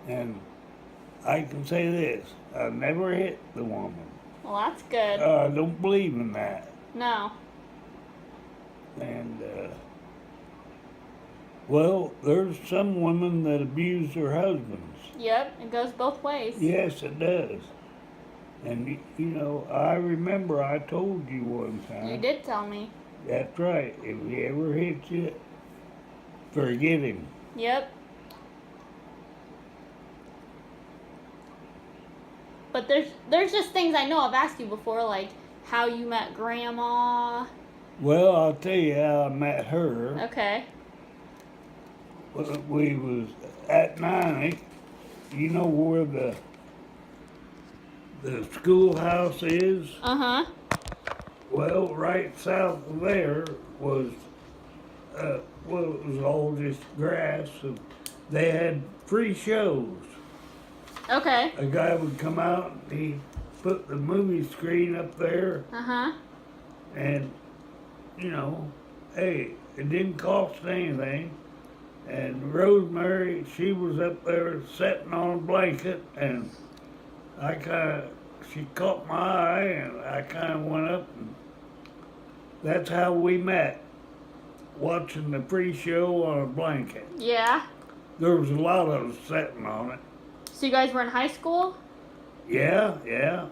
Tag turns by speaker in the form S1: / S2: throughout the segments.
S1: And I can say this, I never hit the woman.
S2: Well, that's good.
S1: I don't believe in that.
S2: No.
S1: And, well, there's some women that abuse their husbands.
S2: Yep, it goes both ways.
S1: Yes, it does. And, you know, I remember I told you one time.
S2: You did tell me.
S1: That's right. If he ever hits you, forgive him.
S2: Yep. But there's just things I know I've asked you before, like how you met Grandma.
S1: Well, I'll tell you how I met her.
S2: Okay.
S1: We was at night. You know where the schoolhouse is?
S2: Uh-huh.
S1: Well, right south of there was, well, it was all just grass. And they had free shows.
S2: Okay.
S1: A guy would come out and he put the movie screen up there,
S2: Uh-huh.
S1: and, you know, hey, it didn't cost anything. And Rosemary, she was up there sitting on a blanket, and she caught my eye, and I kind of went up, and that's how we met, watching the free show on a blanket.
S2: Yeah.
S1: There was a lot of us sitting on it.
S2: So you guys were in high school?
S1: Yeah.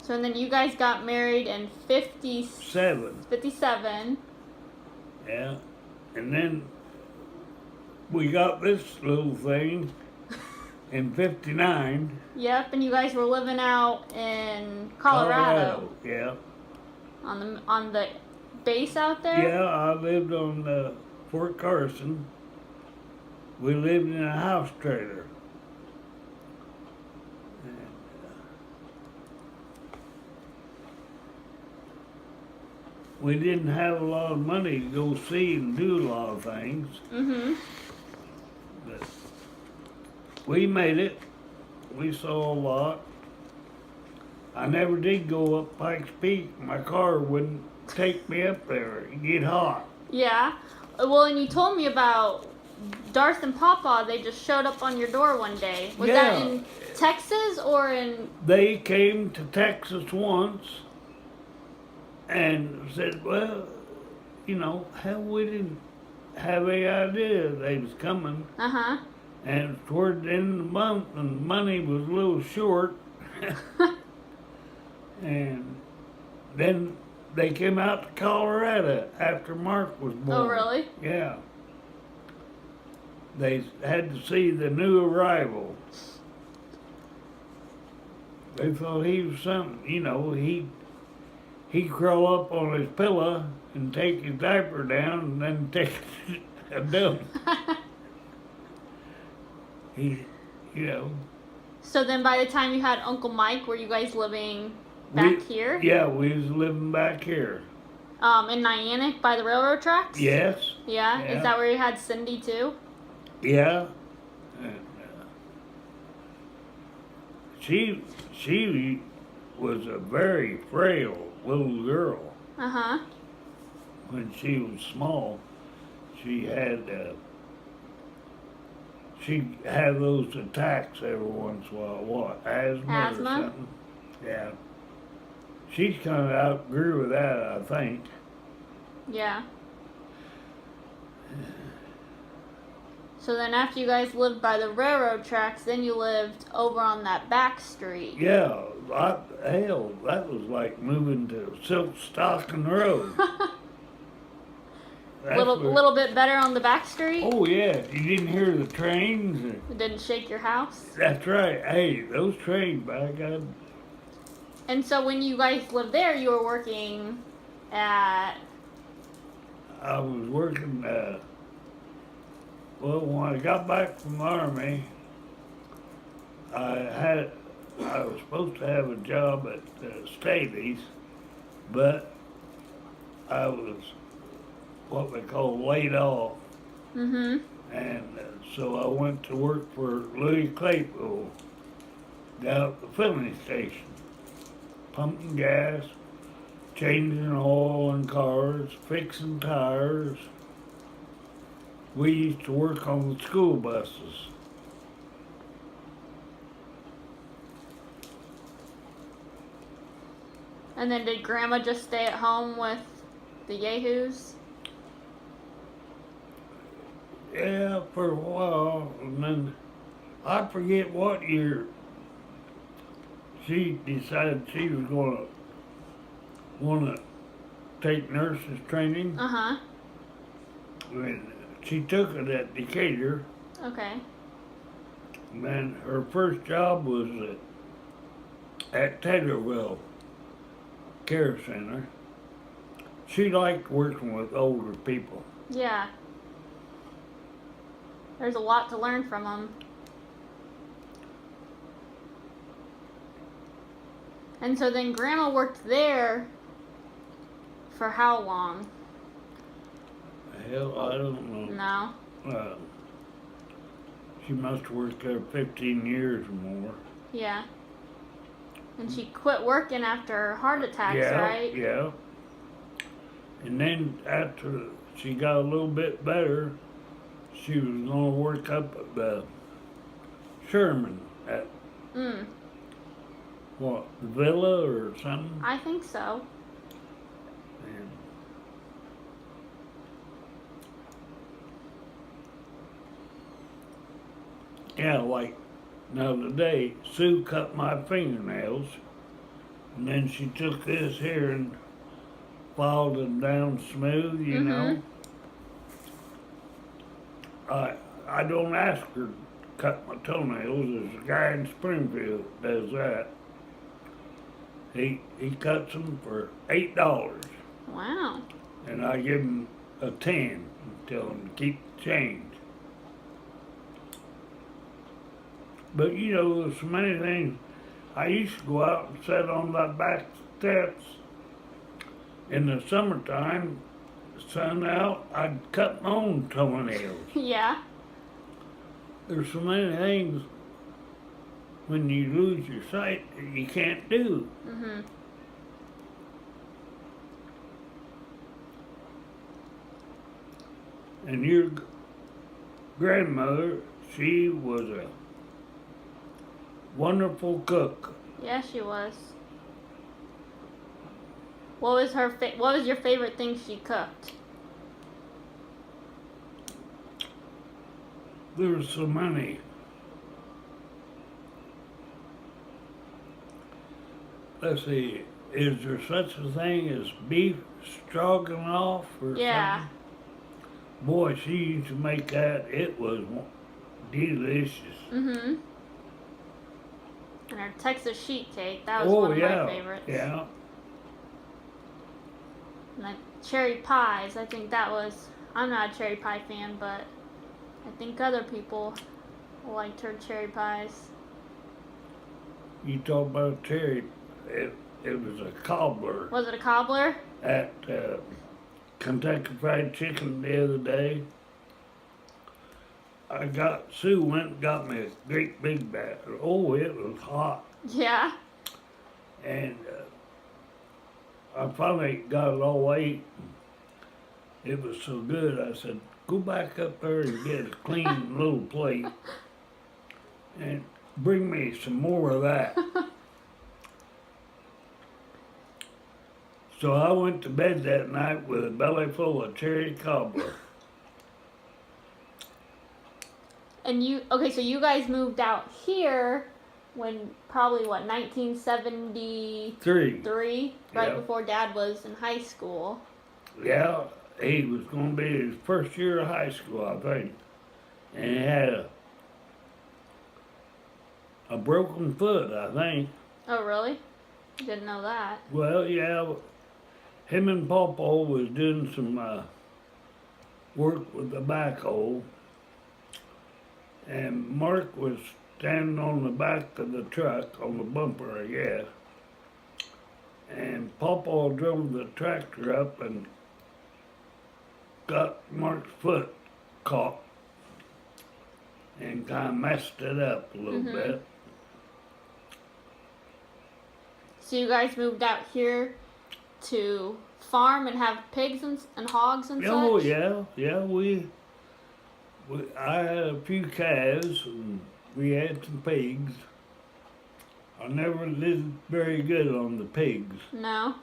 S2: So and then you guys got married in 57.
S1: Yeah. And then we got this little thing in 59.
S2: Yep, and you guys were living out in Colorado.
S1: Yeah.
S2: On the base out there?
S1: Yeah, I lived on Fort Carson. We lived in a house trailer. And, we didn't have a lot of money to go see and do a lot of things.
S2: Mm-hmm.
S1: But we made it. We saw a lot. I never did go up Pikes Peak. My car wouldn't take me up there. It'd get hot.
S2: Yeah. Well, and you told me about Darth and Papa. They just showed up on your door one day. Was that in Texas or in...
S1: They came to Texas once and said, well, you know, we didn't have any idea they was coming.
S2: Uh-huh.
S1: And toward the end of the month, and money was a little short. And then they came out to Colorado after Mark was born.
S2: Oh, really?
S1: Yeah. They had to see the new arrival. They thought he was something, you know, he'd crawl up on his pillow and take his diaper down and then take a dump. You know.
S2: So then by the time you had Uncle Mike, were you guys living back here?
S1: Yeah, we was living back here.
S2: In Niantic by the railroad tracks?
S1: Yes.
S2: Yeah? Is that where you had Cindy too?
S1: Yeah. And, she was a very frail little girl.
S2: Uh-huh.
S1: When she was small, she'd have those attacks every once in a while. What, asthma or something? Yeah. She's kind of outgrew with that, I think.
S2: Yeah. So then after you guys lived by the railroad tracks, then you lived over on that back street.
S1: Yeah, hell, that was like moving to Silk Stocking Road.
S2: Little bit better on the back street?
S1: Oh, yeah. You didn't hear the trains?
S2: It didn't shake your house?
S1: That's right. Hey, those trains, by God.
S2: And so when you guys lived there, you were working at...
S1: I was working, well, when I got back from the Army, I was supposed to have a job at Stavies, but I was what they call laid off.
S2: Mm-hmm.
S1: And so I went to work for Louis Claypool down at the filling station, pumping gas, changing oil in cars, fixing tires. We used to work on the school buses.
S2: And then did Grandma just stay at home with the Yahoos?
S1: Yeah, for a while, and then I forget what year she decided she was wanna take nurses training.
S2: Uh-huh.
S1: And she took it at Decatur,
S2: Okay.
S1: and her first job was at Taylorville Care Center. She liked working with older people.
S2: Yeah. There's a lot to learn from them. And so then Grandma worked there for how long?
S1: Hell, I don't know.
S2: No.
S1: She must have worked there 15 years or more.
S2: Yeah. And she quit working after heart attacks,
S1: Yeah,
S2: right?
S1: yeah. And then after she got a little bit better, she was going to work up at the Sherman at what, the Villa or something.
S2: I think so.
S1: And yeah, like the other day, Sue cut my fingernails, and then she took this here and filed them down smooth, you know. I don't ask her to cut my toenails. There's a guy in Springfield that does that. He cuts them for $8,
S2: Wow.
S1: and I give him a 10 and tell him to keep the change. But you know, there's so many things. I used to go out and sit on my back steps in the summertime, sun out, I'd cut my own toenails.
S2: Yeah.
S1: There's so many things when you lose your sight that you can't do. And your grandmother, she was a wonderful cook.
S2: Yeah, she was. What was her what was your favorite thing she cooked?
S1: There's so many. Let's see, is there such a thing as beef stroganoff or
S2: Yeah.
S1: something? Boy, she used to make that. It was delicious.
S2: And her Texas sheet cake, that was one of my favorites.
S1: Yeah.
S2: And the cherry pies, I think that was, I'm not a cherry pie fan, but I think other people liked her cherry pies.
S1: You talk about cherry, it was a cobbler
S2: Was it a cobbler?
S1: at Kentucky Fried Chicken the other day. Sue went and got me a great big bat. Oh, it was hot.
S2: Yeah.
S1: And I finally got it all ate. It was so good, I said, go back up there and get a clean little plate and bring me some more of that. So I went to bed that night with a belly full of cherry cobbler.
S2: And so you guys moved out here when probably 1973, right
S1: Yeah.
S2: before Dad was in high school.
S1: Yeah, he was going to be his first year of high school, I think. And he had a broken foot, I think.
S2: Oh, really? Didn't know that.
S1: Well, yeah, him and Pawpaw was doing some work with the backhoe. And Mark was standing on the back of the truck, on the bumper, I guess. And Pawpaw drove the tractor up and got Mark's foot caught and kind of messed it up a little bit.
S2: So you guys moved out here to farm and have pigs and hogs and
S1: Oh,
S2: such?
S1: yeah, I had a few calves and we had some pigs. I never did very good on the pigs.
S2: No,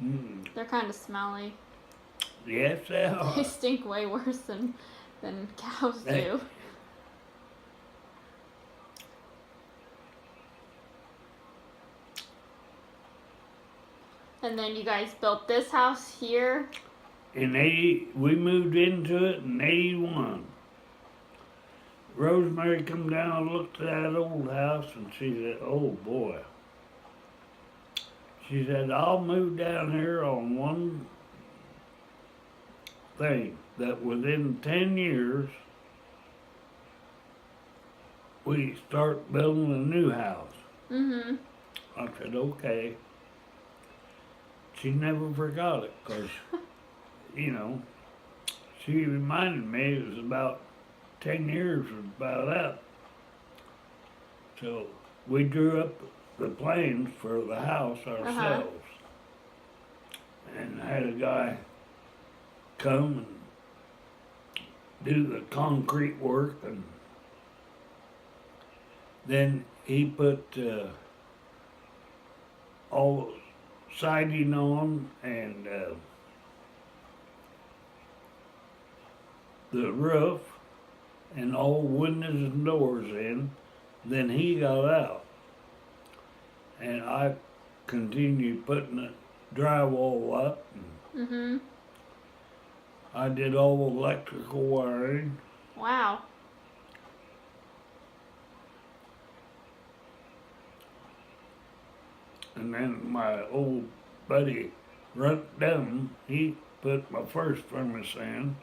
S1: Mm.
S2: they're kind of smelly.
S1: Yes, they are.
S2: They stink way worse than cows do. And then you guys built this house here.
S1: We moved into it in 81. Rosemary come down and looked at that old house and she said, oh boy. She said, I'll move down here on one thing, that within 10 years, we start building a new house.
S2: Mm-hmm.
S1: I said, okay. She never forgot it, because, you know, she reminded me it was about 10 years was about up. So we drew up the plans for the house ourselves. And had a guy come and do the concrete work, and then he put all siding on and the roof and all windows and doors in. Then he got out, and I continued putting the drywall up. And
S2: Mm-hmm.
S1: I did all the electrical wiring.
S2: Wow.
S1: And then my old buddy Runt Dunn, he put my first furnace in.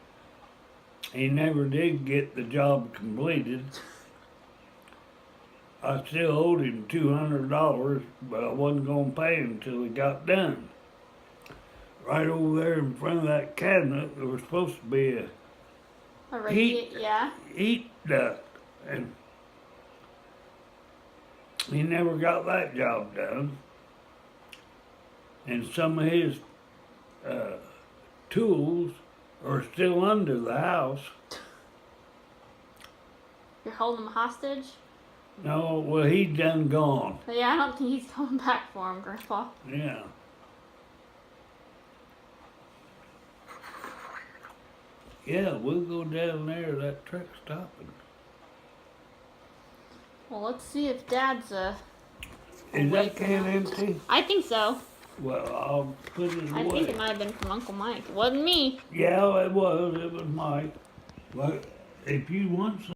S1: He never did get the job completed. I still owed him $200, but I wasn't gonna pay him until it got done. Right over there in front of that cabinet, there was supposed to be a
S2: Yeah.
S1: heat duct, and he never got that job done. And some of his tools are still under the house.
S2: You're holding him hostage?
S1: No, well, he's done gone.
S2: But yeah, I don't think he's coming back for him, Grandpa.
S1: Yeah. Yeah, we'll go down there, that truck's stopping.
S2: Well, let's see if Dad's
S1: Is that can empty?
S2: I think so.
S1: Well, I'll put it away.
S2: I think it might have been from Uncle Mike. It wasn't me.
S1: Yeah, it was Mike. But if you want some